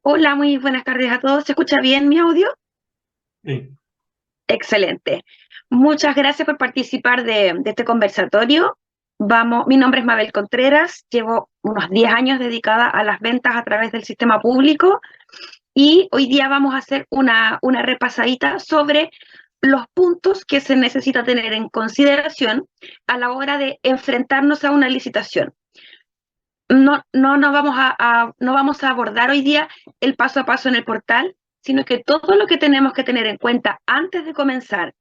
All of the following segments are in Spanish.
Hola, muy buenas tardes a todos. ¿Se escucha bien mi audio? Sí. Excelente. Muchas gracias por participar de este conversatorio. Vamos, mi nombre es Mabel Contreras, llevo unos 10 años dedicada a las ventas a través del sistema público y hoy día vamos a hacer una repasadita sobre los puntos que se necesita tener en consideración a la hora de enfrentarnos a una licitación. No vamos a abordar hoy día el paso a paso en el portal, sino que todo lo que tenemos que tener en cuenta antes de comenzar,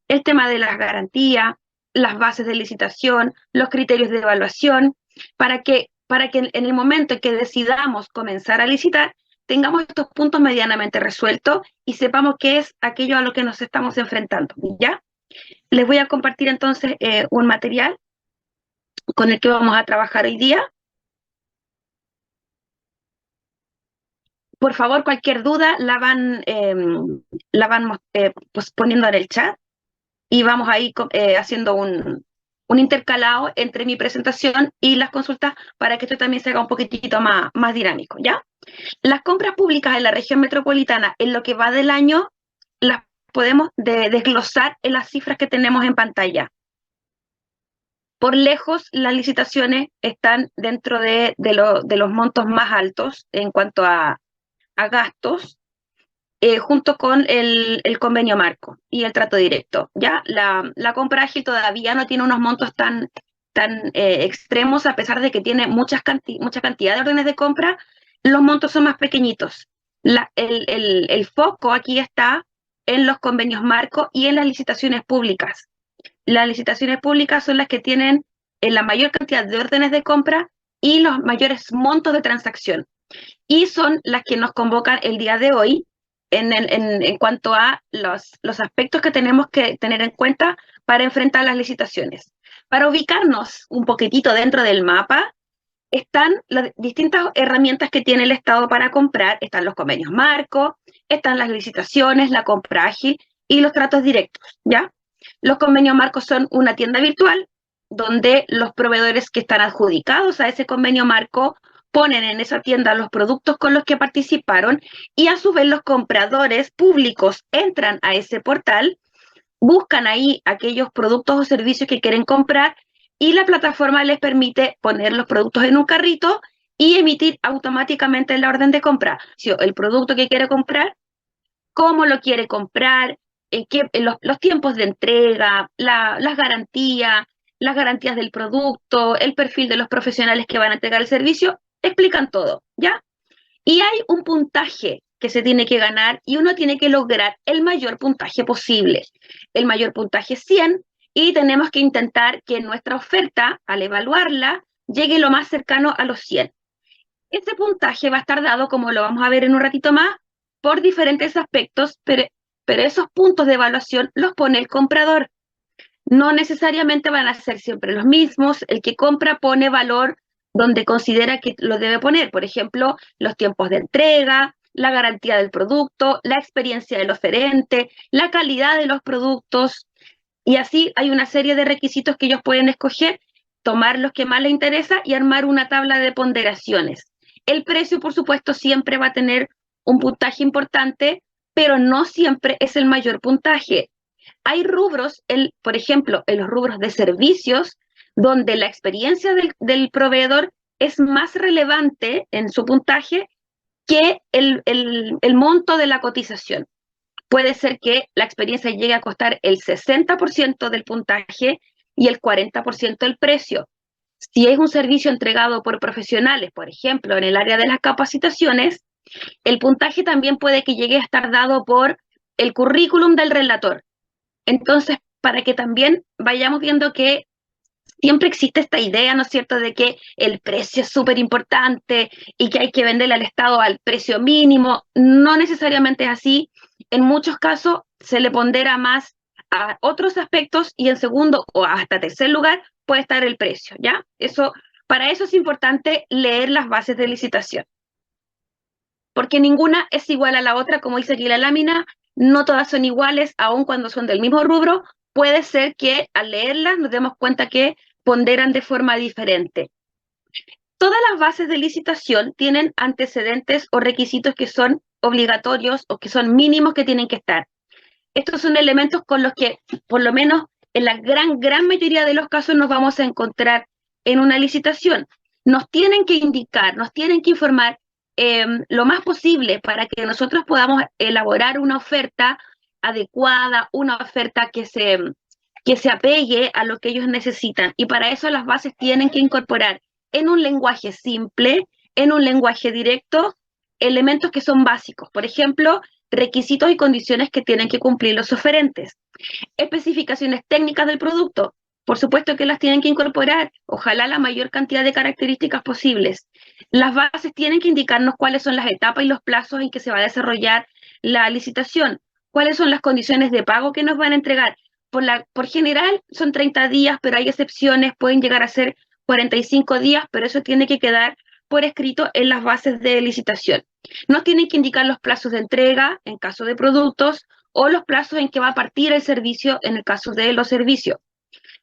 el tema de las garantías, las bases de licitación, los criterios de evaluación, para que en el momento en que decidamos comenzar a licitar, tengamos estos puntos medianamente resueltos y sepamos qué es aquello a lo que nos estamos enfrentando. ¿Ya? Les voy a compartir entonces un material con el que vamos a trabajar hoy día. Por favor, cualquier duda la van pues, poniendo en el chat y vamos a ir haciendo un intercalado entre mi presentación y las consultas para que esto también se haga un poquitito más dinámico, ¿ya? Las compras públicas en la región metropolitana en lo que va del año las podemos desglosar en las cifras que tenemos en pantalla. Por lejos, las licitaciones están dentro de los montos más altos en cuanto a gastos, junto con el convenio marco y el trato directo. Ya la compra ágil todavía no tiene unos montos tan extremos, a pesar de que tiene mucha cantidad de órdenes de compra, los montos son más pequeñitos. El foco aquí está en los convenios marco y en las licitaciones públicas. Las licitaciones públicas son las que tienen la mayor cantidad de órdenes de compra y los mayores montos de transacción y son las que nos convocan el día de hoy en cuanto a los aspectos que tenemos que tener en cuenta para enfrentar las licitaciones. Para ubicarnos un poquitito dentro del mapa, están las distintas herramientas que tiene el Estado para comprar, están los convenios marco, están las licitaciones, la compra ágil y los tratos directos, ¿ya? Los convenios marcos son una tienda virtual donde los proveedores que están adjudicados a ese convenio marco ponen en esa tienda los productos con los que participaron y a su vez los compradores públicos entran a ese portal, buscan ahí aquellos productos o servicios que quieren comprar y la plataforma les permite poner los productos en un carrito y emitir automáticamente la orden de compra. Si el producto que quiere comprar, cómo lo quiere comprar, los tiempos de entrega, las garantías del producto, el perfil de los profesionales que van a entregar el servicio, explican todo, ¿ya? Y hay un puntaje que se tiene que ganar y uno tiene que lograr el mayor puntaje posible. El mayor puntaje es 100 y tenemos que intentar que nuestra oferta, al evaluarla, llegue lo más cercano a los 100. Ese puntaje va a estar dado, como lo vamos a ver en un ratito más, por diferentes aspectos, pero esos puntos de evaluación los pone el comprador. No necesariamente van a ser siempre los mismos. El que compra pone valor donde considera que lo debe poner. Por ejemplo, los tiempos de entrega, la garantía del producto, la experiencia del oferente, la calidad de los productos. Y así hay una serie de requisitos que ellos pueden escoger, tomar los que más les interesa y armar una tabla de ponderaciones. El precio, por supuesto, siempre va a tener un puntaje importante, pero no siempre es el mayor puntaje. Hay rubros, por ejemplo, en los rubros de servicios, donde la experiencia del proveedor es más relevante en su puntaje que el monto de la cotización. Puede ser que la experiencia llegue a costar el 60% del puntaje y el 40% del precio. Si es un servicio entregado por profesionales, por ejemplo, en el área de las capacitaciones, el puntaje también puede que llegue a estar dado por el currículum del relator. Entonces, para que también vayamos viendo que siempre existe esta idea, ¿no es cierto?, de que el precio es súper importante y que hay que venderle al Estado al precio mínimo. No necesariamente es así. En muchos casos se le pondera más a otros aspectos y en segundo o hasta tercer lugar puede estar el precio, ¿ya? Para eso es importante leer las bases de licitación, porque ninguna es igual a la otra, como dice aquí la lámina, no todas son iguales, aun cuando son del mismo rubro, puede ser que al leerlas nos demos cuenta que ponderan de forma diferente. Todas las bases de licitación tienen antecedentes o requisitos que son obligatorios o que son mínimos que tienen que estar. Estos son elementos con los que, por lo menos en la gran mayoría de los casos, nos vamos a encontrar en una licitación. Nos tienen que indicar, nos tienen que informar lo más posible para que nosotros podamos elaborar una oferta adecuada, una oferta que se apegue a lo que ellos necesitan. Y para eso las bases tienen que incorporar en un lenguaje simple, en un lenguaje directo, elementos que son básicos. Por ejemplo, requisitos y condiciones que tienen que cumplir los oferentes. Especificaciones técnicas del producto. Por supuesto que las tienen que incorporar, ojalá la mayor cantidad de características posibles. Las bases tienen que indicarnos cuáles son las etapas y los plazos en que se va a desarrollar la licitación, cuáles son las condiciones de pago que nos van a entregar. Por general son 30 días, pero hay excepciones, pueden llegar a ser 45 días, pero eso tiene que quedar por escrito en las bases de licitación. Nos tienen que indicar los plazos de entrega en caso de productos o los plazos en que va a partir el servicio en el caso de los servicios.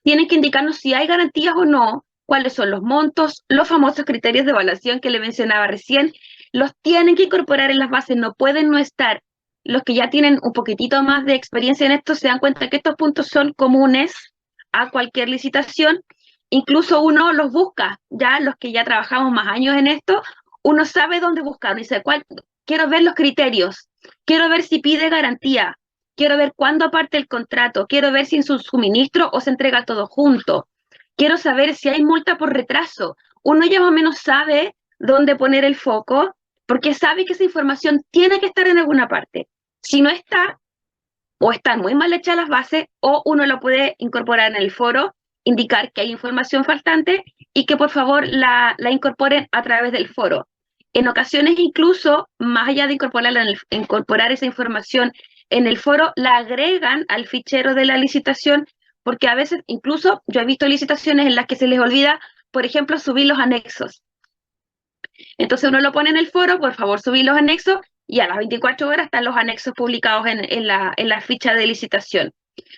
Tienen que indicarnos si hay garantías o no, cuáles son los montos, los famosos criterios de evaluación que le mencionaba recién, los tienen que incorporar en las bases, no pueden no estar. Los que ya tienen un poquitito más de experiencia en esto se dan cuenta que estos puntos son comunes a cualquier licitación. Incluso uno los busca, ya los que ya trabajamos más años en esto, uno sabe dónde buscar, dice, quiero ver los criterios, quiero ver si pide garantía, quiero ver cuándo parte el contrato, quiero ver si en su suministro o se entrega todo junto, quiero saber si hay multa por retraso. Uno ya más o menos sabe dónde poner el foco, porque sabe que esa información tiene que estar en alguna parte. Si no está, o están muy mal hechas las bases, o uno lo puede incorporar en el foro, indicar que hay información faltante y que por favor la incorporen a través del foro. En ocasiones incluso, más allá de incorporar esa información en el foro, la agregan al fichero de la licitación, porque a veces incluso yo he visto licitaciones en las que se les olvida, por ejemplo, subir los anexos. Entonces uno lo pone en el foro, por favor subir los anexos, y a las 24 horas están los anexos publicados en la ficha de licitación.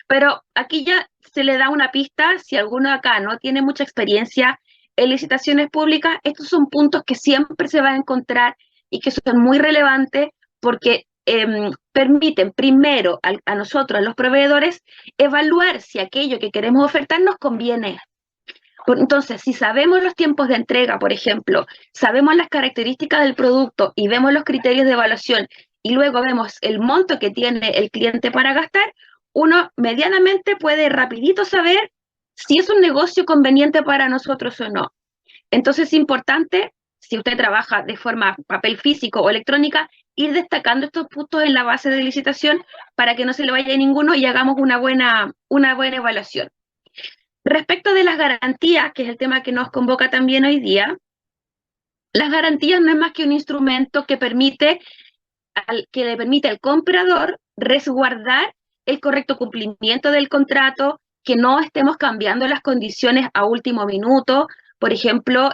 Pero aquí ya se le da una pista, si alguno acá no tiene mucha experiencia en licitaciones públicas, estos son puntos que siempre se va a encontrar y que son muy relevantes porque permiten primero a nosotros, a los proveedores, evaluar si aquello que queremos ofertar nos conviene. Entonces, si sabemos los tiempos de entrega, por ejemplo, sabemos las características del producto y vemos los criterios de evaluación y luego vemos el monto que tiene el cliente para gastar, uno medianamente puede rapidito saber si es un negocio conveniente para nosotros o no. Entonces es importante, si usted trabaja de forma papel físico o electrónica, ir destacando estos puntos en la base de licitación para que no se le vaya ninguno y hagamos una buena evaluación. Respecto de las garantías, que es el tema que nos convoca también hoy día, las garantías no es más que un instrumento que le permite al comprador resguardar el correcto cumplimiento del contrato, que no estemos cambiando las condiciones a último minuto. Por ejemplo,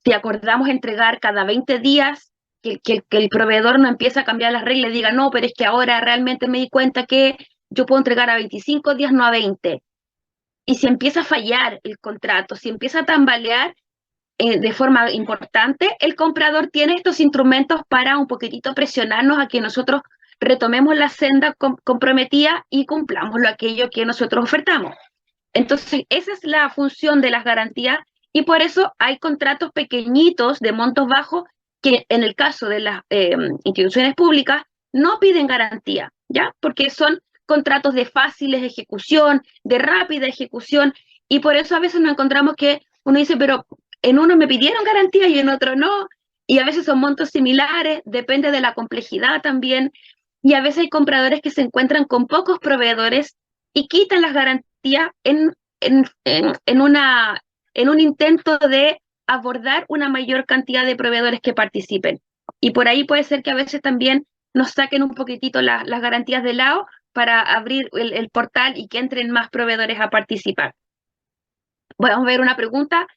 si acordamos entregar cada 20 días, que el proveedor no empiece a cambiar las reglas y diga, no, pero es que ahora realmente me di cuenta que yo puedo entregar a 25 días, no a 20. Y si empieza a fallar el contrato, si empieza a tambalear de forma importante, el comprador tiene estos instrumentos para un poquitito presionarnos a que nosotros retomemos la senda comprometida y cumplamos aquello que nosotros ofertamos. Entonces, esa es la función de las garantías y por eso hay contratos pequeñitos de montos bajos que en el caso de las instituciones públicas no piden garantía, ¿ya? Porque son contratos de fácil ejecución, de rápida ejecución, y por eso a veces nos encontramos que uno dice, pero en uno me pidieron garantía y en otro no, y a veces son montos similares, depende de la complejidad también, y a veces hay compradores que se encuentran con pocos proveedores y quitan las garantías en un intento de abordar una mayor cantidad de proveedores que participen. Y por ahí puede ser que a veces también nos saquen un poquitito las garantías de lado para abrir el portal y que entren más proveedores a participar. Vamos a ver una pregunta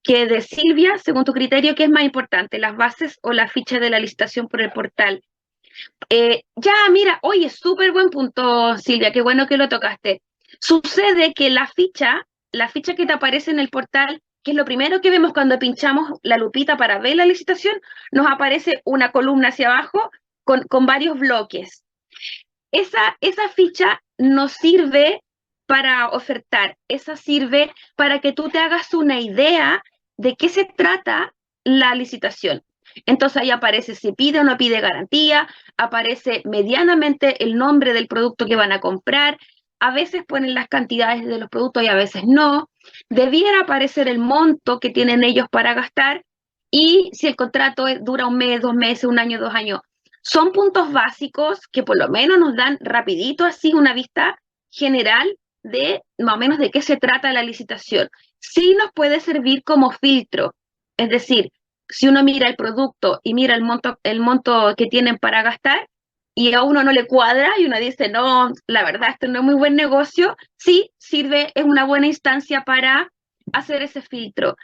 que de Silvia, según tu criterio, ¿qué es más importante, las bases o la ficha de la licitación por el portal? Ya, mira, oye, súper buen punto, Silvia, qué bueno que lo tocaste. Sucede que la ficha que te aparece en el portal, que es lo primero que vemos cuando pinchamos la lupita para ver la licitación, nos aparece una columna hacia abajo con varios bloques. Esa ficha nos sirve para ofertar, esa sirve para que tú te hagas una idea de qué se trata la licitación. Entonces ahí aparece si pide o no pide garantía, aparece medianamente el nombre del producto que van a comprar, a veces ponen las cantidades de los productos y a veces no. Debiera aparecer el monto que tienen ellos para gastar y si el contrato dura un mes, 2 meses, un año, 2 años. Son puntos básicos que por lo menos nos dan rapidito así una vista general de más o menos de qué se trata la licitación. Sí nos puede servir como filtro, es decir, si uno mira el producto y mira el monto que tienen para gastar y a uno no le cuadra y uno dice, no, la verdad, esto no es muy buen negocio, sí sirve, es una buena instancia para hacer ese filtro.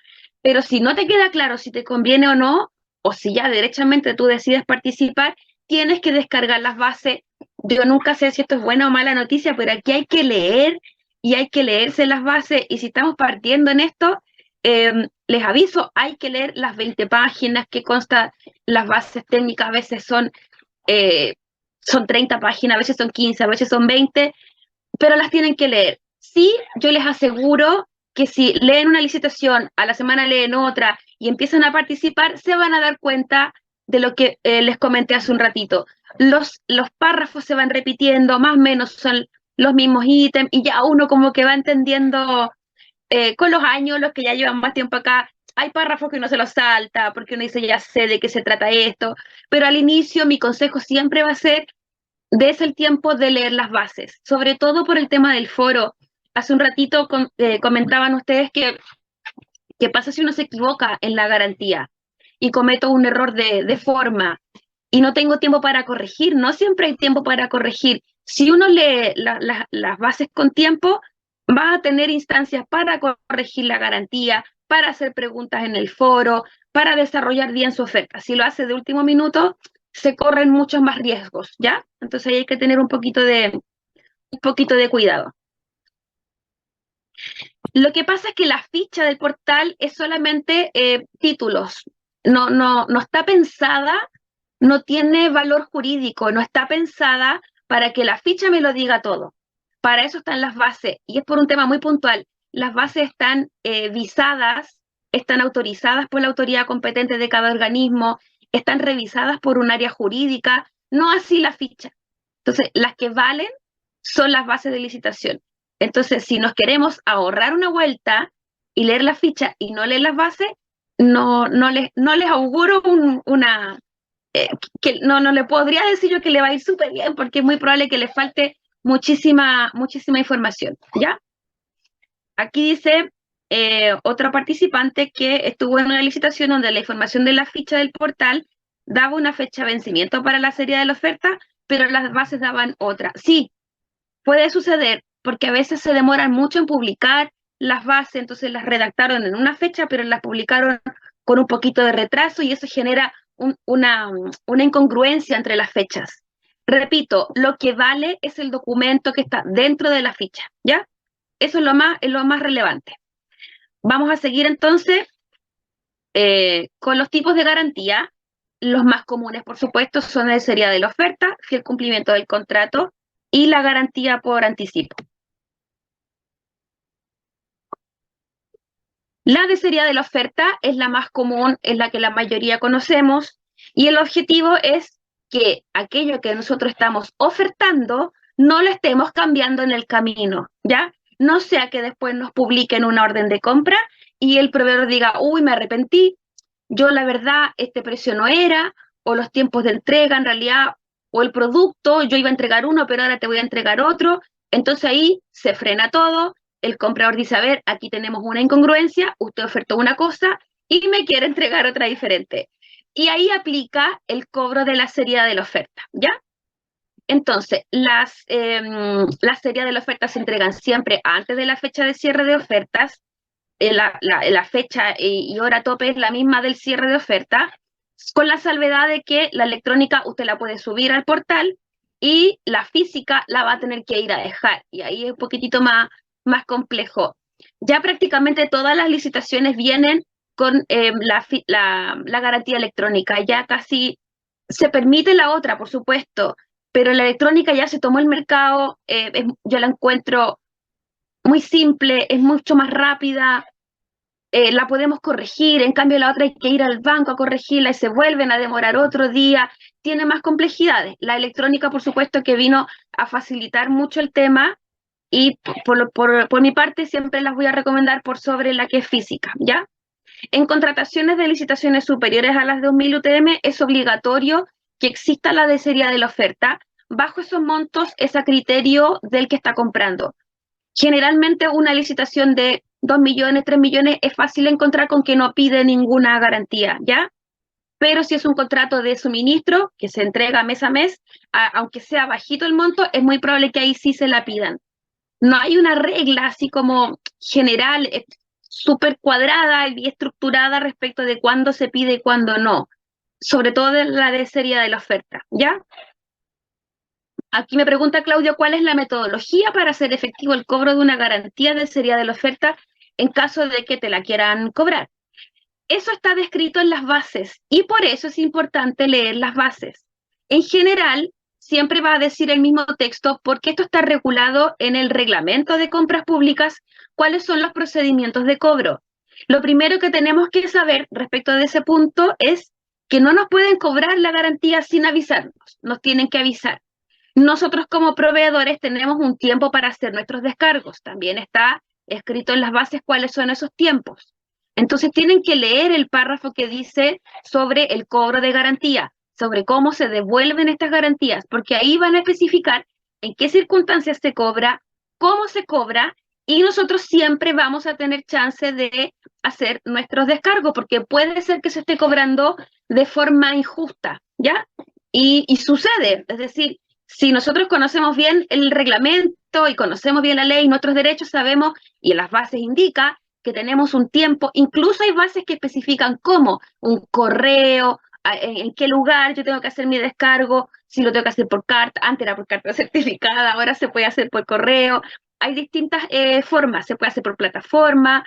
Pero si no te queda claro si te conviene o no, o si ya derechamente tú decides participar, tienes que descargar las bases. Yo nunca sé si esto es buena o mala noticia, pero aquí hay que leer y hay que leerse las bases. Y si estamos partiendo en esto, les aviso, hay que leer las 20 páginas que consta las bases técnicas. A veces son 30 páginas, a veces son 15, a veces son 20, pero las tienen que leer. Sí, yo les aseguro que si leen una licitación, a la semana leen otra y empiezan a participar, se van a dar cuenta de lo que les comenté hace un ratito. Los párrafos se van repitiendo, más o menos son los mismos ítems y ya uno como que va entendiendo con los años, los que ya llevan más tiempo acá, hay párrafos que uno se los salta porque uno dice ya sé de qué se trata esto, pero al inicio mi consejo siempre va a ser des el tiempo de leer las bases, sobre todo por el tema del foro. Hace un ratito comentaban ustedes que qué pasa si uno se equivoca en la garantía y cometo un error de forma y no tengo tiempo para corregir. No siempre hay tiempo para corregir. Si uno lee las bases con tiempo, va a tener instancias para corregir la garantía, para hacer preguntas en el foro, para desarrollar bien su oferta. Si lo hace de último minuto, se corren muchos más riesgos, ¿ya? Entonces ahí hay que tener un poquito de cuidado. Lo que pasa es que la ficha del portal es solamente títulos, no está pensada, no tiene valor jurídico, no está pensada para que la ficha me lo diga todo. Para eso están las bases, y es por un tema muy puntual. Las bases están visadas, están autorizadas por la autoridad competente de cada organismo, están revisadas por un área jurídica, no así la ficha. Entonces, las que valen son las bases de licitación. Entonces, si nos queremos ahorrar una vuelta y leer la ficha y no leer las bases, no les auguro eh, que no le podría decir yo que le va a ir súper bien, porque es muy probable que le falte muchísima información, ¿ya? Aquí dice otro participante que estuvo en una licitación donde la información de la ficha del portal daba una fecha de vencimiento para la serie de la oferta, pero las bases daban otra. Sí, puede suceder, porque a veces se demoran mucho en publicar las bases, entonces las redactaron en una fecha, pero las publicaron con un poquito de retraso y eso genera una incongruencia entre las fechas. Repito, lo que vale es el documento que está dentro de la ficha, ¿ya? Eso es lo más relevante. Vamos a seguir entonces con los tipos de garantía. Los más comunes, por supuesto, son el sería de la oferta, fiel cumplimiento del contrato y la garantía por anticipo. La de sería de la oferta es la más común, es la que la mayoría conocemos, y el objetivo es que aquello que nosotros estamos ofertando no lo estemos cambiando en el camino, ¿ya? No sea que después nos publiquen una orden de compra y el proveedor diga, uy, me arrepentí, yo la verdad, este precio no era, o los tiempos de entrega en realidad, o el producto, yo iba a entregar uno, pero ahora te voy a entregar otro, entonces ahí se frena todo, el comprador dice, a ver, aquí tenemos una incongruencia, usted ofertó una cosa y me quiere entregar otra diferente. Y ahí aplica el cobro de la seriedad de la oferta, ¿ya? Entonces, las seriedad de la oferta se entregan siempre antes de la fecha de cierre de ofertas, la fecha y hora tope es la misma del cierre de oferta, con la salvedad de que la electrónica usted la puede subir al portal y la física la va a tener que ir a dejar. Y ahí es un poquitito más complejo. ya prácticamente todas las licitaciones vienen con la garantía electrónica, ya casi se permite la otra, por supuesto, pero la electrónica ya se tomó el mercado, yo la encuentro muy simple, es mucho más rápida, la podemos corregir, en cambio la otra hay que ir al banco a corregirla y se vuelven a demorar otro día, tiene más complejidades. La electrónica, por supuesto, que vino a facilitar mucho el tema y por mi parte siempre las voy a recomendar por sobre la que es física, ¿ya? En contrataciones de licitaciones superiores a las 2000 UTM es obligatorio que exista la desería de la oferta. Bajo esos montos es a criterio del que está comprando. Generalmente una licitación de 2 millones, 3 millones es fácil encontrar con que no pide ninguna garantía, ¿ya? Pero si es un contrato de suministro que se entrega mes a mes, aunque sea bajito el monto, es muy probable que ahí sí se la pidan. No hay una regla así como general, súper cuadrada y estructurada respecto de cuándo se pide y cuándo no, sobre todo de la de serie de la oferta, ¿ya? Aquí me pregunta Claudio, ¿cuál es la metodología para hacer efectivo el cobro de una garantía de serie de la oferta en caso de que te la quieran cobrar? Eso está descrito en las bases y por eso es importante leer las bases. En general, siempre va a decir el mismo texto porque esto está regulado en el reglamento de compras públicas, cuáles son los procedimientos de cobro. Lo primero que tenemos que saber respecto de ese punto es que no nos pueden cobrar la garantía sin avisarnos, nos tienen que avisar. Nosotros como proveedores tenemos un tiempo para hacer nuestros descargos. También está escrito en las bases cuáles son esos tiempos. Entonces tienen que leer el párrafo que dice sobre el cobro de garantía, sobre cómo se devuelven estas garantías, porque ahí van a especificar en qué circunstancias se cobra, cómo se cobra, y nosotros siempre vamos a tener chance de hacer nuestros descargos, porque puede ser que se esté cobrando de forma injusta, ¿ya? Y sucede, es decir, si nosotros conocemos bien el reglamento y conocemos bien la ley y nuestros derechos, sabemos, y en las bases indica, que tenemos un tiempo, incluso hay bases que especifican cómo, un correo, en qué lugar yo tengo que hacer mi descargo, si lo tengo que hacer por carta, antes era por carta certificada, ahora se puede hacer por correo, hay distintas formas, se puede hacer por plataforma,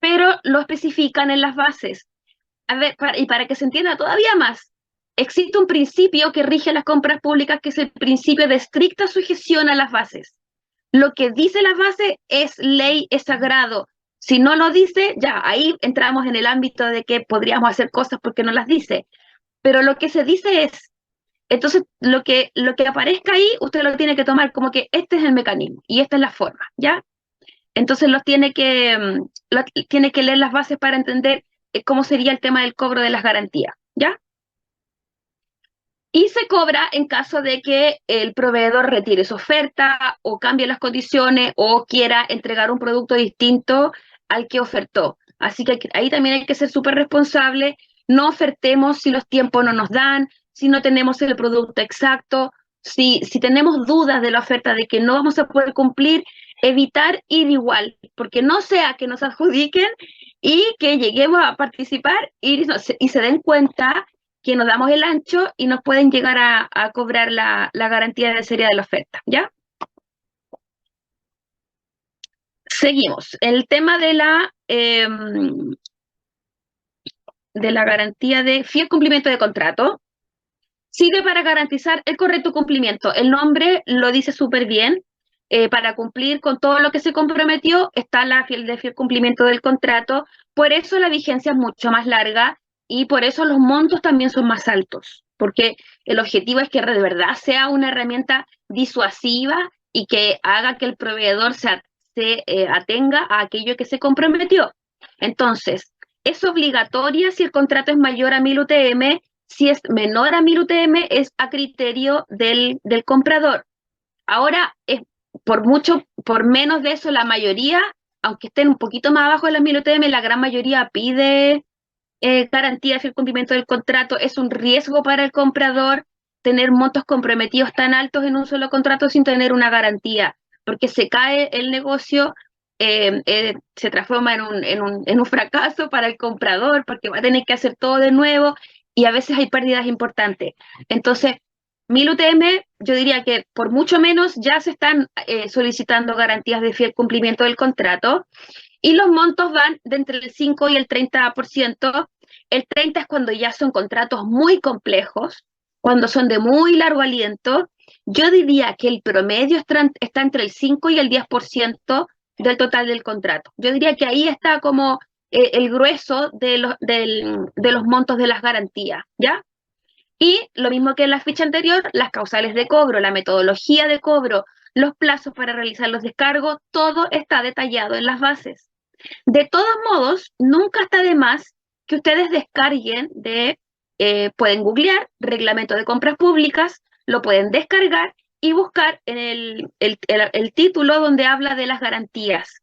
pero lo especifican en las bases. A ver, y para que se entienda todavía más, existe un principio que rige las compras públicas, que es el principio de estricta sujeción a las bases. Lo que dice la base es ley, es sagrado. Si no lo dice, ya ahí entramos en el ámbito de que podríamos hacer cosas porque no las dice. Pero lo que se dice es, entonces lo que aparezca ahí, usted lo tiene que tomar como que este es el mecanismo y esta es la forma, ¿ya? Entonces tiene que leer las bases para entender cómo sería el tema del cobro de las garantías, ¿ya? Y se cobra en caso de que el proveedor retire su oferta o cambie las condiciones o quiera entregar un producto distinto al que ofertó. Así que ahí también hay que ser súper responsable. No ofertemos si los tiempos no nos dan, si no tenemos el producto exacto, si tenemos dudas de la oferta de que no vamos a poder cumplir, evitar ir igual, porque no sea que nos adjudiquen y que lleguemos a participar y se den cuenta que nos damos el ancho y nos pueden llegar a cobrar la garantía de serie de la oferta, ¿ya? Seguimos. El tema de la garantía de fiel cumplimiento de contrato sirve para garantizar el correcto cumplimiento. El nombre lo dice súper bien. Para cumplir con todo lo que se comprometió está de fiel cumplimiento del contrato. Por eso la vigencia es mucho más larga y por eso los montos también son más altos, porque el objetivo es que de verdad sea una herramienta disuasiva y que haga que el proveedor se atenga a aquello que se comprometió. Entonces, es obligatoria si el contrato es mayor a 1000 UTM, si es menor a 1000 UTM es a criterio del comprador. Ahora, por menos de eso, la mayoría, aunque estén un poquito más abajo de las 1000 UTM, la gran mayoría pide garantía de fiel cumplimiento del contrato. Es un riesgo para el comprador tener montos comprometidos tan altos en un solo contrato sin tener una garantía, porque se cae el negocio, se transforma en un fracaso para el comprador, porque va a tener que hacer todo de nuevo y a veces hay pérdidas importantes. Entonces, 1000 UTM, yo diría que por mucho menos ya se están solicitando garantías de fiel cumplimiento del contrato y los montos van de entre el 5 y el 30%. El 30 es cuando ya son contratos muy complejos, cuando son de muy largo aliento. Yo diría que el promedio está entre el 5 y el 10% del total del contrato. Yo diría que ahí está como el grueso de los montos de las garantías, ¿ya? Y lo mismo que en la ficha anterior, las causales de cobro, la metodología de cobro, los plazos para realizar los descargos, todo está detallado en las bases. De todos modos, nunca está de más que ustedes descarguen pueden googlear reglamento de compras públicas, lo pueden descargar y buscar en el título donde habla de las garantías,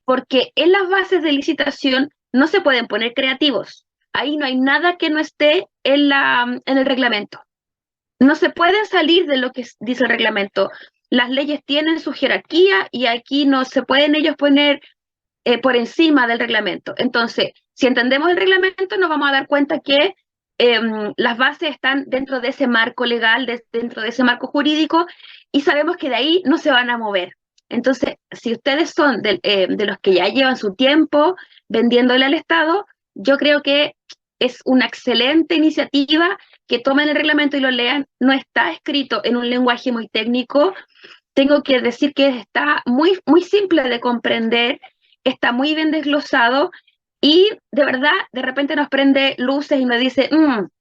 porque en las bases de licitación no se pueden poner creativos. Ahí no hay nada que no esté en el reglamento. No se pueden salir de lo que dice el reglamento. Las leyes tienen su jerarquía y aquí no se pueden ellos poner por encima del reglamento. Entonces, si entendemos el reglamento, nos vamos a dar cuenta que las bases están dentro de ese marco legal, dentro de ese marco jurídico, y sabemos que de ahí no se van a mover. Entonces, si ustedes son de los que ya llevan su tiempo vendiéndole al Estado, yo creo que es una excelente iniciativa que tomen el reglamento y lo lean. No está escrito en un lenguaje muy técnico. Tengo que decir que está muy, muy simple de comprender, está muy bien desglosado y de verdad, de repente nos prende luces y nos dice,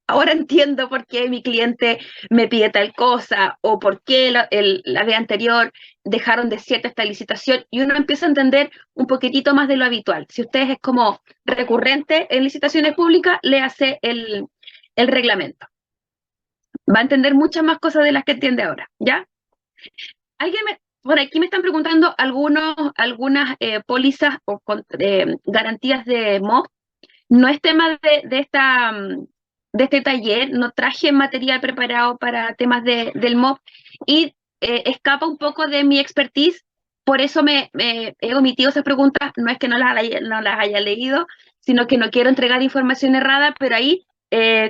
ahora entiendo por qué mi cliente me pide tal cosa o por qué la vez anterior dejaron desierta esta licitación y uno empieza a entender un poquitito más de lo habitual. Si ustedes es como recurrente en licitaciones públicas, le hace el reglamento. Va a entender muchas más cosas de las que entiende ahora, ¿ya? Por aquí me están preguntando algunas pólizas o garantías de MOP. No es tema de este taller, no traje material preparado para temas del MOP y escapa un poco de mi expertise, por eso me he omitido esas preguntas, no es que no las haya leído, sino que no quiero entregar información errada, pero ahí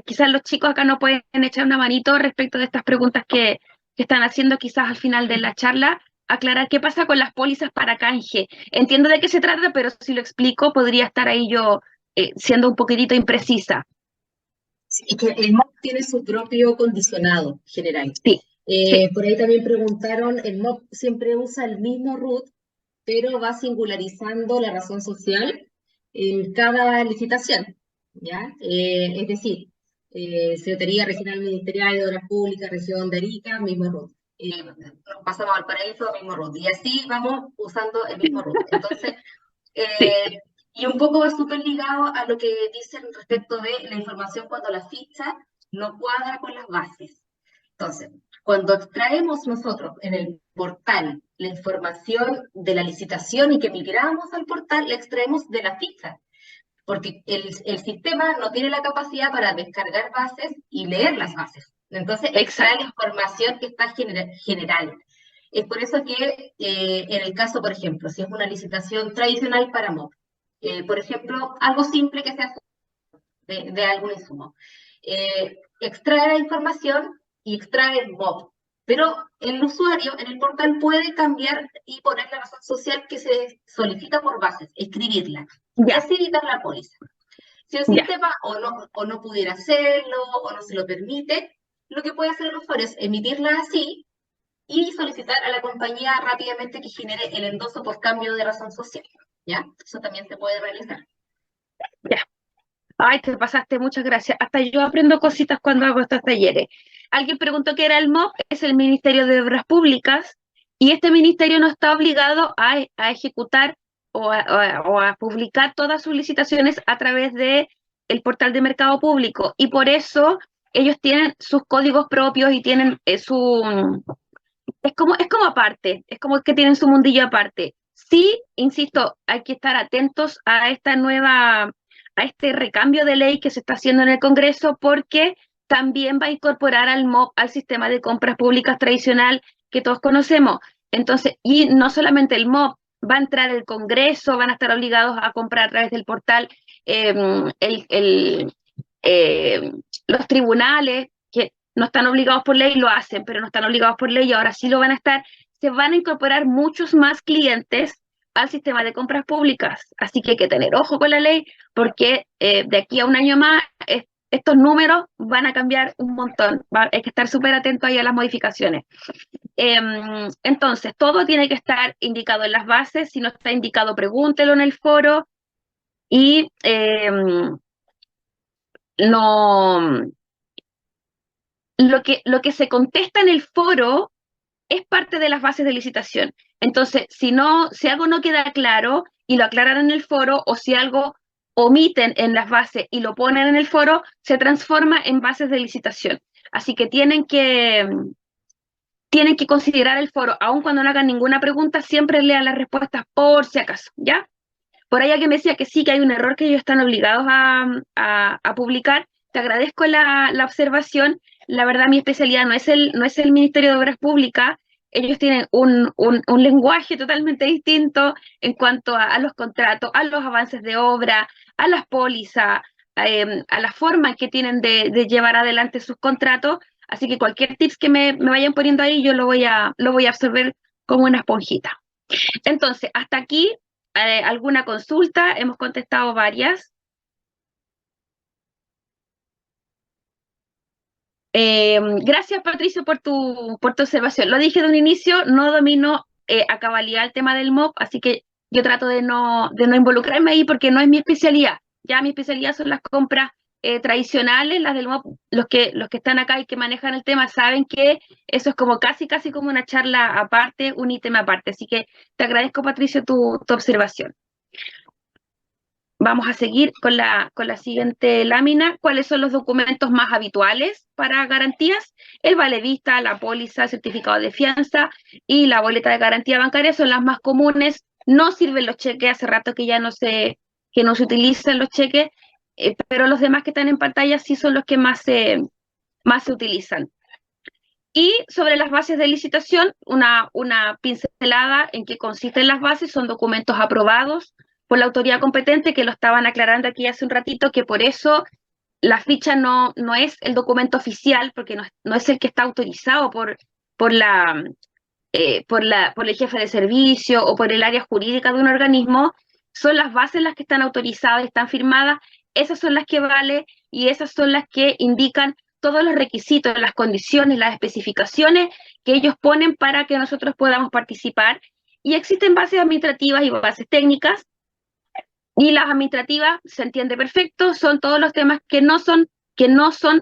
quizás los chicos acá no pueden echar una manito respecto de estas preguntas que están haciendo quizás al final de la charla, aclarar qué pasa con las pólizas para canje. Entiendo de qué se trata, pero si lo explico podría estar ahí yo siendo un poquitito imprecisa. Sí, es que el MOP tiene su propio condicionado general. Sí, sí, Por ahí también preguntaron, el MOP siempre usa el mismo root, pero va singularizando la razón social en cada licitación, ¿ya? Es decir, Secretaría Regional Ministerial de Obras Públicas, Región de Arica, mismo root. Nos pasamos al Paraíso, mismo root. Y así vamos usando el mismo root. Entonces, sí, y un poco va súper ligado a lo que dicen respecto de la información cuando la ficha no cuadra con las bases. Entonces, cuando extraemos nosotros en el portal la información de la licitación y que migramos al portal, la extraemos de la ficha, porque el sistema no tiene la capacidad para descargar bases y leer las bases. Entonces, extrae la exacto. información que está general. Es por eso que en el caso, por ejemplo, si es una licitación tradicional para MOP, por ejemplo, algo simple que sea de algún insumo, extrae la información y extrae el MOP. Pero el usuario en el portal puede cambiar y poner la razón social que se solicita por bases, escribirla, y Ya, así evitar la póliza. Si el ya, sistema o no pudiera hacerlo o no se lo permite, lo que puede hacer el usuario es emitirla así y solicitar a la compañía rápidamente que genere el endoso por cambio de razón social. ¿Ya? Eso también se puede realizar. ya. Ay, te pasaste, muchas gracias. Hasta yo aprendo cositas cuando hago estos talleres. Alguien preguntó qué era el MOP, es el Ministerio de Obras Públicas, y este ministerio no está obligado a ejecutar o a publicar todas sus licitaciones a través de el portal de mercado público, y por eso ellos tienen sus códigos propios y tienen es como aparte, es como que tienen su mundillo aparte. Sí, insisto, hay que estar atentos a a este recambio de ley que se está haciendo en el Congreso, porque también va a incorporar al MOP al sistema de compras públicas tradicional que todos conocemos. Entonces, y no solamente el MOP, va a entrar el Congreso, van a estar obligados a comprar a través del portal eh, el, el, los tribunales, que no están obligados por ley, lo hacen, pero no están obligados por ley y ahora sí lo van a estar. Se van a incorporar muchos más clientes al sistema de compras públicas. Así que hay que tener ojo con la ley porque de aquí a un año más estos números van a cambiar un montón. Hay que estar súper atentos ahí a las modificaciones. Entonces, todo tiene que estar indicado en las bases. Si no está indicado, pregúntelo en el foro. Y no, lo que se contesta en el foro es parte de las bases de licitación. Entonces, si algo no queda claro y lo aclaran en el foro, o si algo omiten en las bases y lo ponen en el foro, se transforma en bases de licitación. Así que tienen que considerar el foro, aun cuando no hagan ninguna pregunta, siempre lean las respuestas por si acaso, ¿ya? Por ahí alguien me decía que sí, que hay un error que ellos están obligados a publicar. Te agradezco la observación. La verdad, mi especialidad no es el Ministerio de Obras Públicas. Ellos tienen un lenguaje totalmente distinto en cuanto a los contratos, a los avances de obra, a las pólizas, a la forma que tienen de llevar adelante sus contratos. Así que cualquier tips que me vayan poniendo ahí, yo lo voy a absorber como una esponjita. Entonces, hasta aquí, ¿alguna consulta? Hemos contestado varias. Gracias, Patricio, por tu observación. Lo dije de un inicio, no domino a cabalidad el tema del MOP, así que yo trato de no involucrarme ahí porque no es mi especialidad. Ya mi especialidad son las compras tradicionales, las del MOP. Los que están acá y que manejan el tema saben que eso es como casi como una charla aparte, un ítem aparte. Así que te agradezco, Patricio, tu observación. Vamos a seguir con la siguiente lámina. ¿Cuáles son los documentos más habituales para garantías? El vale vista, la póliza, certificado de fianza y la boleta de garantía bancaria son las más comunes. No sirven los cheques, hace rato que no se utilizan los cheques, pero los demás que están en pantalla sí son los que más se utilizan. Y sobre las bases de licitación, una pincelada en qué consisten las bases. Son documentos aprobados por la autoridad competente, que lo estaban aclarando aquí hace un ratito, que por eso la ficha no es el documento oficial, porque no es el que está autorizado por el jefe de servicio o por el área jurídica de un organismo. Son las bases las que están autorizadas, están firmadas. Esas son las que valen y esas son las que indican todos los requisitos, las condiciones, las especificaciones que ellos ponen para que nosotros podamos participar. Y existen bases administrativas y bases técnicas. Y las administrativas, se entiende perfecto, son todos los temas que no son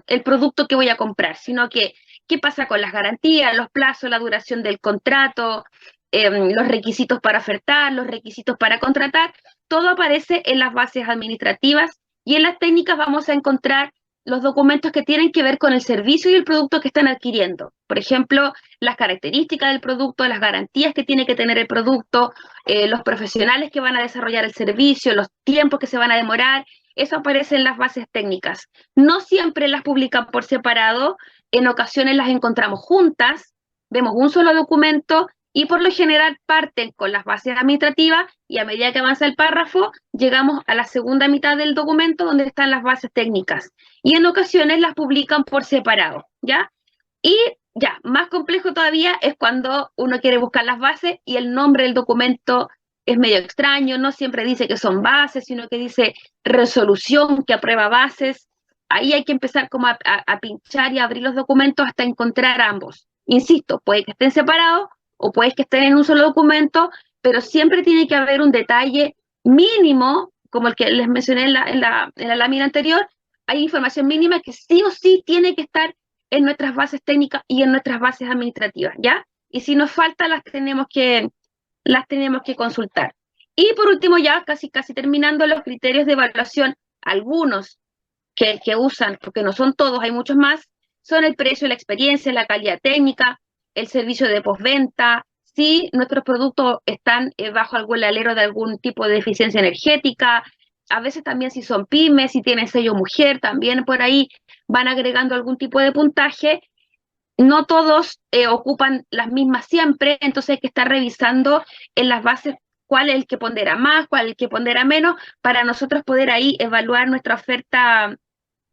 el producto que voy a comprar, sino que qué pasa con las garantías, los plazos, la duración del contrato, los requisitos para ofertar, los requisitos para contratar. Todo aparece en las bases administrativas y en las técnicas vamos a encontrar los documentos que tienen que ver con el servicio y el producto que están adquiriendo. Por ejemplo, las características del producto, las garantías que tiene que tener el producto, los profesionales que van a desarrollar el servicio, los tiempos que se van a demorar. Eso aparece en las bases técnicas. No siempre las publican por separado, en ocasiones las encontramos juntas, vemos un solo documento y por lo general parten con las bases administrativas y a medida que avanza el párrafo llegamos a la segunda mitad del documento donde están las bases técnicas y en ocasiones las publican por separado, ¿ya? Y ya, más complejo todavía es cuando uno quiere buscar las bases y el nombre del documento es medio extraño, no siempre dice que son bases, sino que dice resolución que aprueba bases. Ahí hay que empezar como a pinchar y a abrir los documentos hasta encontrar ambos. Insisto, puede que estén separados o puede que estén en un solo documento, pero siempre tiene que haber un detalle mínimo, como el que les mencioné en la lámina anterior. Hay información mínima que sí o sí tiene que estar en nuestras bases técnicas y en nuestras bases administrativas, ¿ya? Y si nos falta, las tenemos que consultar. Y por último, ya casi terminando, los criterios de evaluación, algunos que usan, porque no son todos, hay muchos más, son el precio, la experiencia, la calidad técnica, el servicio de postventa, si nuestros productos están bajo algún alero de algún tipo de deficiencia energética, a veces también si son pymes, si tienen sello mujer, también por ahí van agregando algún tipo de puntaje. No todos ocupan las mismas siempre, entonces hay que estar revisando en las bases cuál es el que pondera más, cuál es el que pondera menos, para nosotros poder ahí evaluar nuestra oferta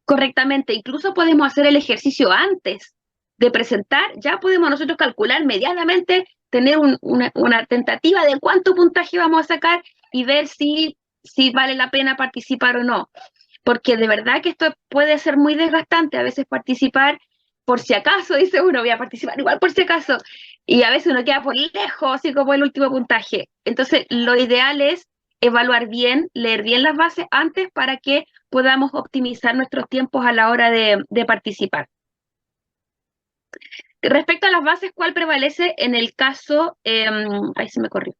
correctamente. Incluso podemos hacer el ejercicio antes de presentar, ya podemos nosotros calcular medianamente, tener una tentativa de cuánto puntaje vamos a sacar y ver si vale la pena participar o no. Porque de verdad que esto puede ser muy desgastante, a veces participar por si acaso, dice uno, voy a participar igual por si acaso, y a veces uno queda por lejos, así como el último puntaje. Entonces, lo ideal es evaluar bien, leer bien las bases antes para que podamos optimizar nuestros tiempos a la hora de participar. Respecto a las bases, ¿cuál prevalece en el caso? Ahí se me corrió.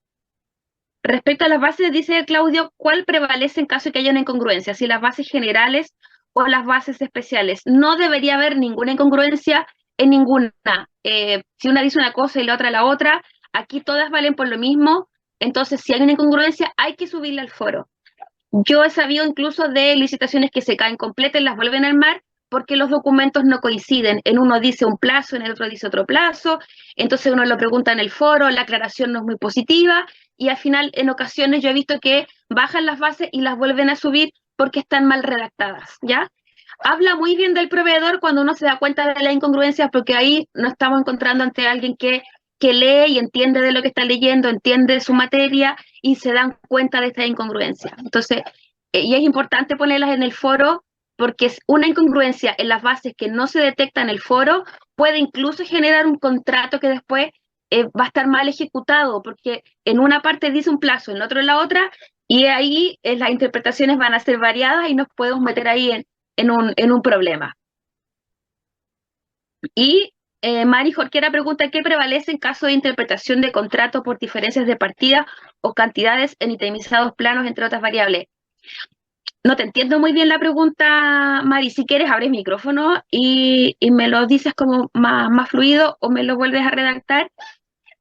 Respecto a las bases, dice Claudio, ¿cuál prevalece en caso de que haya una incongruencia? Si las bases generales o las bases especiales. No debería haber ninguna incongruencia en ninguna. Si una dice una cosa y la otra la otra, aquí todas valen por lo mismo. Entonces, si hay una incongruencia, hay que subirla al foro. Yo he sabido incluso de licitaciones que se caen completas y las vuelven a armar porque los documentos no coinciden. En uno dice un plazo, en el otro dice otro plazo, entonces uno lo pregunta en el foro, la aclaración no es muy positiva y al final en ocasiones yo he visto que bajan las bases y las vuelven a subir porque están mal redactadas, ¿ya? Habla muy bien del proveedor cuando uno se da cuenta de la incongruencia porque ahí nos estamos encontrando ante alguien que lee y entiende de lo que está leyendo, entiende su materia y se dan cuenta de esta incongruencia. Entonces, y es importante ponerlas en el foro porque es una incongruencia en las bases que no se detecta en el foro puede incluso generar un contrato que después va a estar mal ejecutado porque en una parte dice un plazo, en otro en la otra, y ahí las interpretaciones van a ser variadas y nos podemos meter ahí en un problema. Y Mari Jorquera pregunta, ¿qué prevalece en caso de interpretación de contrato por diferencias de partida o cantidades en itemizados planos, entre otras variables? No te entiendo muy bien la pregunta, Mari. Si quieres, abres micrófono y me lo dices como más fluido o me lo vuelves a redactar,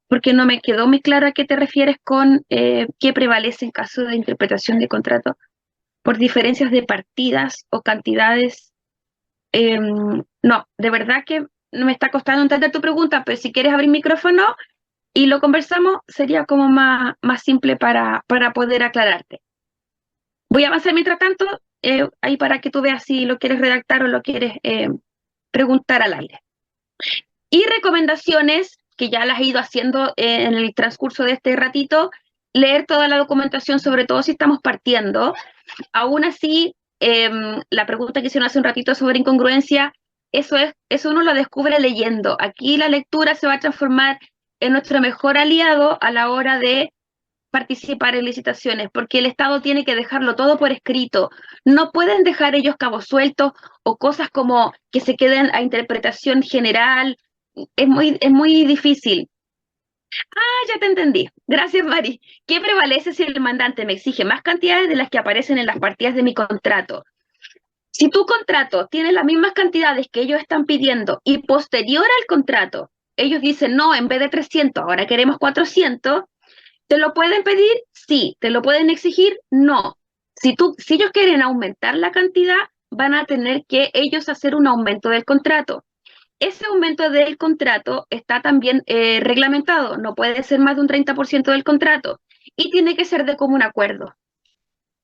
porque no me quedó muy claro a qué te refieres con qué prevalece en caso de interpretación de contrato por diferencias de partidas o cantidades. No, de verdad que no me está costando entender tu pregunta, pero si quieres abrir micrófono y lo conversamos, sería como más simple para poder aclararte. Voy a avanzar mientras tanto, ahí para que tú veas si lo quieres redactar o lo quieres preguntar al aire. Y recomendaciones, que ya las he ido haciendo en el transcurso de este ratito, leer toda la documentación, sobre todo si estamos partiendo. Aún así, la pregunta que hicieron hace un ratito sobre incongruencia, eso uno lo descubre leyendo. Aquí la lectura se va a transformar en nuestro mejor aliado a la hora de participar en licitaciones, porque el Estado tiene que dejarlo todo por escrito. No pueden dejar ellos cabos sueltos o cosas como que se queden a interpretación general. Es muy difícil. Ah, ya te entendí. Gracias, Mari. ¿Qué prevalece si el mandante me exige más cantidades de las que aparecen en las partidas de mi contrato? Si tu contrato tiene las mismas cantidades que ellos están pidiendo y posterior al contrato, ellos dicen, no, en vez de 300, ahora queremos 400, ¿te lo pueden pedir? Sí. ¿Te lo pueden exigir? No. Si ellos quieren aumentar la cantidad, van a tener que ellos hacer un aumento del contrato. Ese aumento del contrato está también reglamentado, no puede ser más de un 30% del contrato y tiene que ser de común acuerdo.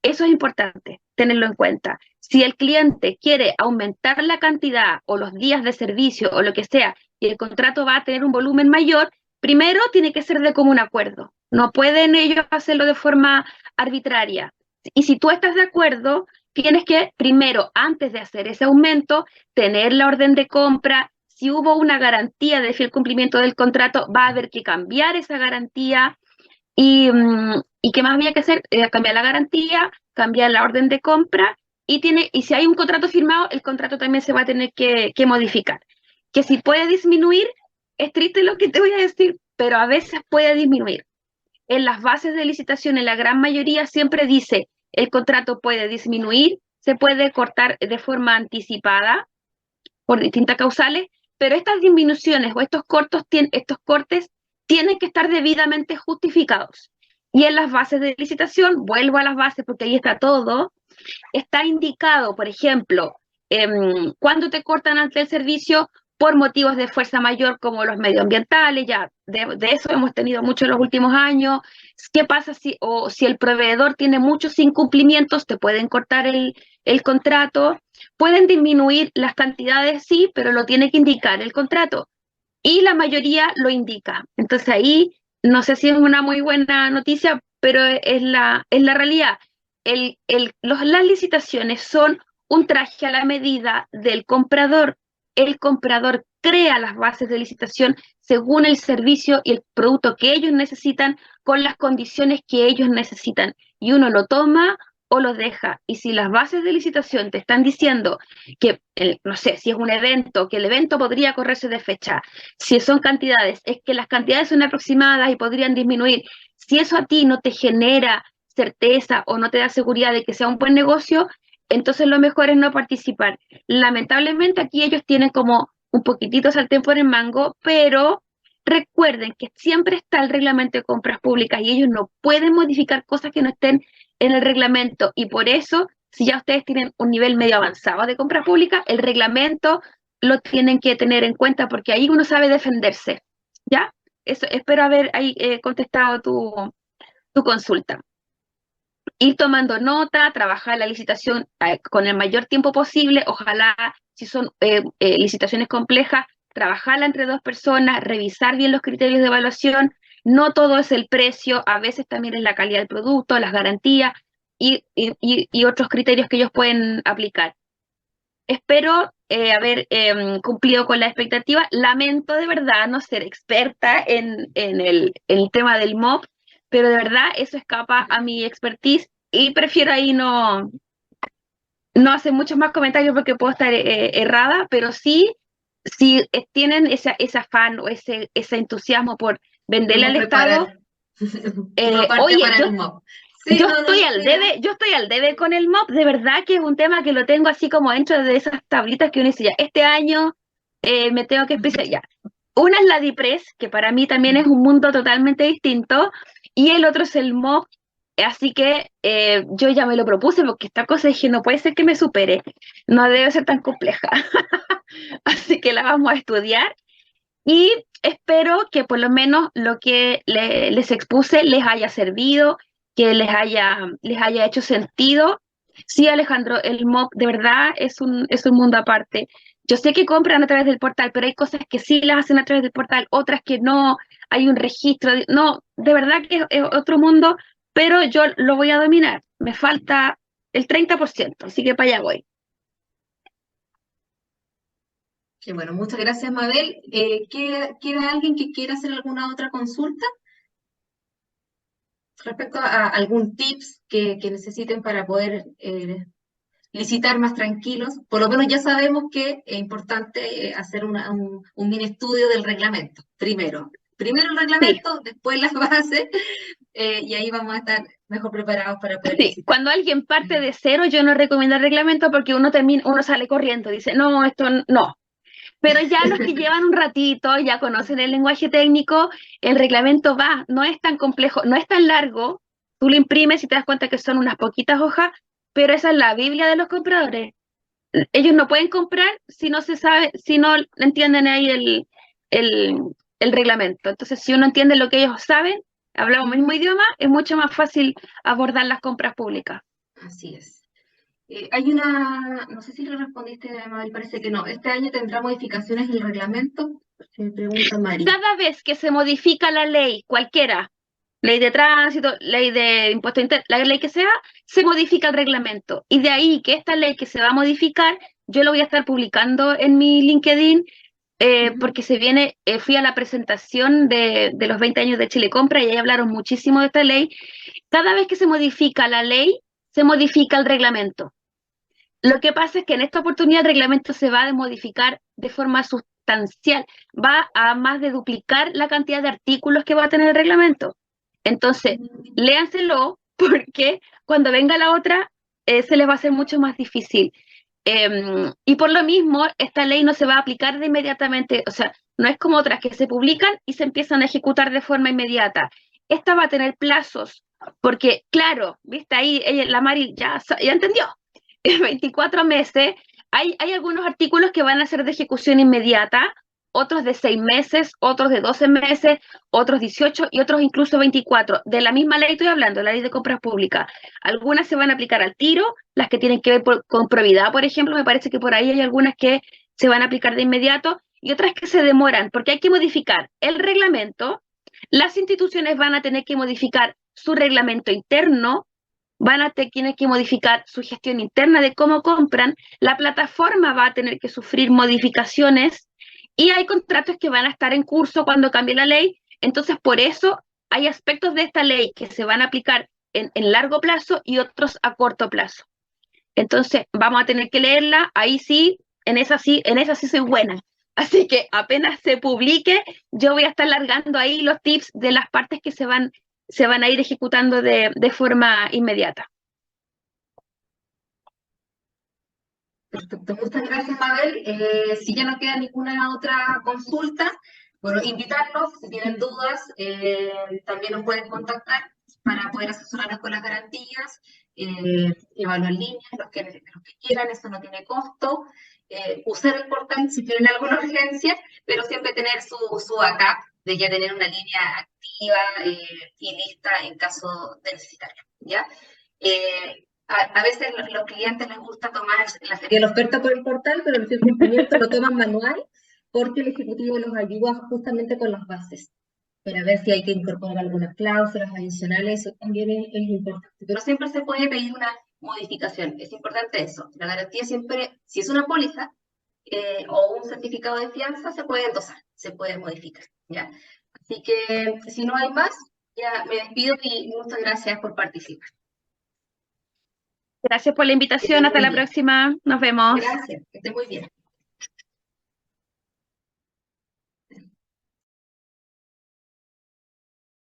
Eso es importante, tenerlo en cuenta. Si el cliente quiere aumentar la cantidad o los días de servicio o lo que sea y el contrato va a tener un volumen mayor, primero tiene que ser de común acuerdo. No pueden ellos hacerlo de forma arbitraria. Y si tú estás de acuerdo, tienes que primero, antes de hacer ese aumento, tener la orden de compra. Si hubo una garantía de fiel cumplimiento del contrato, va a haber que cambiar esa garantía. ¿Y qué más había que hacer? Cambiar la garantía, cambiar la orden de compra y si hay un contrato firmado, el contrato también se va a tener que modificar. Que si puede disminuir, es triste lo que te voy a decir, pero a veces puede disminuir. En las bases de licitación, en la gran mayoría, siempre dice el contrato puede disminuir, se puede cortar de forma anticipada por distintas causales, pero estas disminuciones o estos cortes tienen que estar debidamente justificados. Y en las bases de licitación, vuelvo a las bases porque ahí está todo, está indicado, por ejemplo, cuando te cortan ante el servicio por motivos de fuerza mayor como los medioambientales, ya de eso hemos tenido mucho en los últimos años. ¿Qué pasa si el proveedor tiene muchos incumplimientos? Te pueden cortar el contrato. Pueden disminuir las cantidades, sí, pero lo tiene que indicar el contrato. Y la mayoría lo indica. Entonces ahí no sé si es una muy buena noticia, pero es la realidad. Las licitaciones son un traje a la medida del comprador. El comprador crea las bases de licitación según el servicio y el producto que ellos necesitan, con las condiciones que ellos necesitan. Y uno lo toma o lo deja. Y si las bases de licitación te están diciendo que, no sé, si es un evento, que el evento podría correrse de fecha, si son cantidades, es que las cantidades son aproximadas y podrían disminuir. Si eso a ti no te genera certeza o no te da seguridad de que sea un buen negocio, entonces lo mejor es no participar. Lamentablemente aquí ellos tienen como un poquitito sartén por el mango, pero recuerden que siempre está el reglamento de compras públicas y ellos no pueden modificar cosas que no estén en el reglamento, y por eso, si ya ustedes tienen un nivel medio avanzado de compras públicas, el reglamento lo tienen que tener en cuenta porque ahí uno sabe defenderse. ¿Ya? Eso, espero haber ahí contestado tu consulta. Ir tomando nota, trabajar la licitación con el mayor tiempo posible, ojalá si son licitaciones complejas, trabajarla entre dos personas, revisar bien los criterios de evaluación. No todo es el precio, a veces también es la calidad del producto, las garantías y otros criterios que ellos pueden aplicar. Espero haber cumplido con la expectativa. Lamento de verdad no ser experta en el tema del MOP, pero de verdad eso escapa a mi expertise y prefiero ahí no hacer muchos más comentarios porque puedo estar errada, pero sí, si tienen ese afán o ese entusiasmo por venderle al Podemos Estado, preparar una parte oye, para el MOP. Sí, no, no, yo estoy al debe con el MOP, de verdad que es un tema que lo tengo así como dentro de esas tablitas que uno dice, ya, este año me tengo que especializar. Una es la DIPRES, que para mí también es un mundo totalmente distinto, y el otro es el MOP, así que yo ya me lo propuse porque esta cosa dije, no puede ser que me supere, no debe ser tan compleja, así que la vamos a estudiar y espero que por lo menos lo que les expuse les haya servido, que les haya hecho sentido. Sí, Alejandro, el MOOC de verdad es un mundo aparte. Yo sé que compran a través del portal, pero hay cosas que sí las hacen a través del portal, otras que no, hay un registro. No, de verdad que es otro mundo, pero yo lo voy a dominar. Me falta el 30%, así que para allá voy. que bueno, muchas gracias, Mabel. ¿Queda alguien que quiera hacer alguna otra consulta respecto a algún tips que necesiten para poder licitar más tranquilos? Por lo menos ya sabemos que es importante hacer un mini estudio del reglamento. Primero el Sí. reglamento, después las bases, y ahí vamos a estar mejor preparados para poder Sí, licitar. cuando alguien parte de cero, yo no recomiendo el reglamento porque uno sale corriendo, dice, no, esto no. Pero ya los que llevan un ratito, ya conocen el lenguaje técnico, el reglamento va, no es tan complejo, no es tan largo, tú lo imprimes y te das cuenta que son unas poquitas hojas, pero esa es la Biblia de los compradores. Ellos no pueden comprar si no se sabe, si no entienden ahí el, el reglamento. Entonces, si uno entiende lo que ellos saben, hablamos el mismo Ujú. idioma, es mucho más fácil abordar las compras públicas. Así es. Hay una, no sé si le respondiste, Mabel, parece que no. ¿Este año tendrá modificaciones el reglamento? Pregunta Mari. Cada vez que se modifica la ley, cualquiera, ley de tránsito, ley de impuesto interno, la ley que sea, se modifica el reglamento. Y de ahí que esta ley que se va a modificar, yo lo voy a estar publicando en mi LinkedIn, Ujú. porque se viene, fui a la presentación de los 20 años de Chile Compra y ahí hablaron muchísimo de esta ley. Cada vez que se modifica la ley, se modifica el reglamento. Lo que pasa es que en esta oportunidad el reglamento se va a modificar de forma sustancial, va a más de duplicar la cantidad de artículos que va a tener el reglamento. Entonces, léanselo porque cuando venga la otra se les va a hacer mucho más difícil. Y por lo mismo, esta ley no se va a aplicar de inmediatamente, o sea, no es como otras que se publican y se empiezan a ejecutar de forma inmediata. Esta va a tener plazos, porque claro, viste ahí, la Mari ya entendió, 24 meses, hay algunos artículos que van a ser de ejecución inmediata, otros de 6 meses, otros de 12 meses, otros 18 y otros incluso 24. De la misma ley estoy hablando, la ley de compras públicas. Algunas se van a aplicar al tiro, las que tienen que ver con probidad, por ejemplo, me parece que por ahí hay algunas que se van a aplicar de inmediato y otras que se demoran, porque hay que modificar el reglamento. Las instituciones van a tener que modificar su reglamento interno, van a tener que modificar su gestión interna de cómo compran, la plataforma va a tener que sufrir modificaciones y hay contratos que van a estar en curso cuando cambie la ley. Entonces, por eso hay aspectos de esta ley que se van a aplicar en largo plazo y otros a corto plazo. Entonces, vamos a tener que leerla, ahí sí, en esa sí soy buena. Así que apenas se publique, yo voy a estar largando ahí los tips de las partes que se van a ir ejecutando de forma inmediata. Perfecto, muchas gracias, Mabel. Si ya no queda ninguna otra consulta, bueno, invitarlos, si tienen dudas, también nos pueden contactar para poder asesorarnos con las garantías, evaluar líneas, los que quieran, eso no tiene costo. Usar el portal si tienen alguna urgencia, pero siempre tener su backup de ya tener una línea activa y lista en caso de necesitarla, ¿ya? A veces los clientes les gusta tomar la serie de la oferta por el portal, pero el 100% lo toman manual porque el ejecutivo los ayuda justamente con las bases para ver si hay que incorporar algunas cláusulas adicionales, eso también es importante. Pero siempre se puede pedir una modificación, es importante eso. La garantía siempre, si es una póliza o un certificado de fianza, se puede endosar, se puede modificar, ¿ya? Así que si no hay más, ya me despido y muchas gracias por participar. Gracias por la Que esté invitación, hasta muy la bien. próxima, nos vemos. Gracias, que esté muy bien.